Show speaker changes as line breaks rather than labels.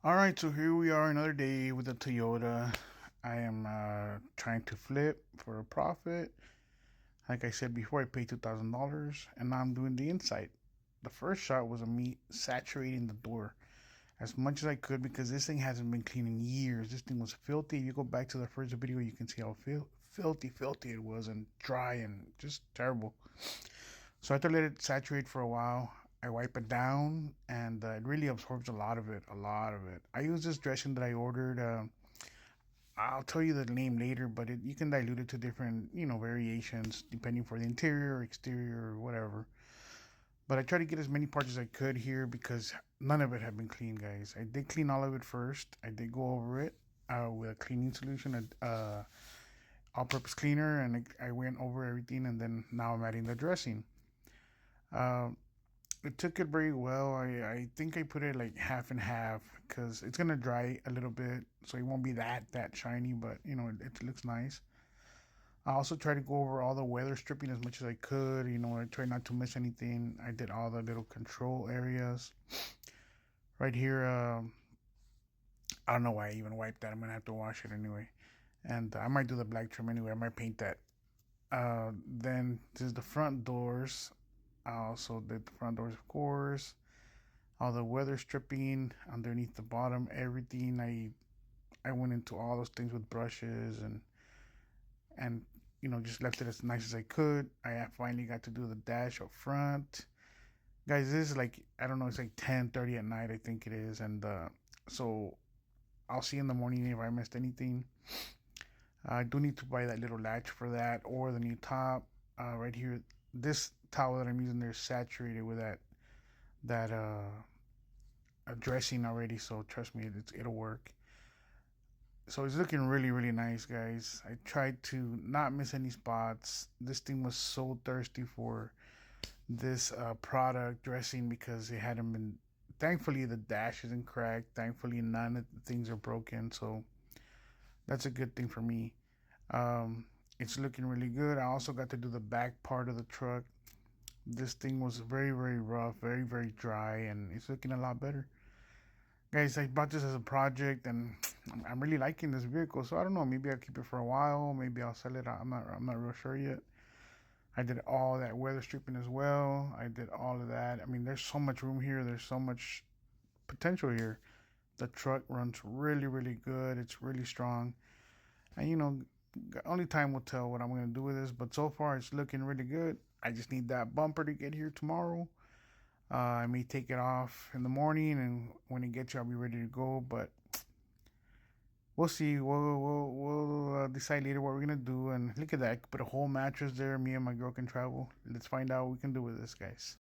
All right, so here we are another day with the Toyota. I am trying to flip for a profit. Like I said before, I paid $2,000, and now I'm doing the inside. The first shot was of me saturating the door as much as I could because this thing hasn't been cleaned in years. This thing was filthy. If you go back to the first video, you can see how filthy it was, and dry and just terrible. So I have to let it saturate for a while. I wipe it down, and it really absorbs a lot of it. A lot of it. I use this dressing that I ordered. I'll tell you the name later, but you can dilute it to different, variations depending for the interior, or exterior, or whatever. But I try to get as many parts as I could here because none of it had been cleaned, guys. I did clean all of it first. I did go over it with a cleaning solution, all-purpose cleaner, and I went over everything, and then now I'm adding the dressing. Uh, it took it very well. I think I put it like half and half because it's gonna dry a little bit, so it won't be that shiny. But it looks nice. I also tried to go over all the weather stripping as much as I could. I tried not to miss anything. I did all the little control areas right here. I don't know why I even wiped that. I'm gonna have to wash it anyway, and I might do the black trim anyway. I might paint that. Then there's the front doors. I also did the front doors, of course. All the weather stripping underneath the bottom, everything. I went into all those things with brushes and just left it as nice as I could. I finally got to do the dash up front. Guys, this is like, I don't know, it's like 10:30 at night, I think it is, and so I'll see in the morning if I missed anything. I do need to buy that little latch for that or the new top. Right here, this towel that I'm using there is saturated with that dressing already, so trust me, it'll work. So it's looking really, really nice, guys. I tried to not miss any spots. This thing was so thirsty for this product dressing because it hadn't been. Thankfully, the dash isn't cracked. Thankfully, none of the things are broken. So that's a good thing for me. It's looking really good. I also got to do the back part of the truck. This thing was very, very rough, very, very dry, and it's looking a lot better. Guys, I bought this as a project, and I'm really liking this vehicle. So I don't know. Maybe I'll keep it for a while. Maybe I'll sell it. I'm not real sure yet. I did all that weather stripping as well. I did all of that. I mean, there's so much room here. There's so much potential here. The truck runs really, really good. It's really strong. And only time will tell what I'm gonna do with this. But so far, it's looking really good. I just need that bumper to get here tomorrow. I may take it off in the morning, and when it gets here, I'll be ready to go. But we'll see. We'll decide later what we're gonna do. And look at that! I could put a whole mattress there. Me and my girl can travel. Let's find out what we can do with this, guys.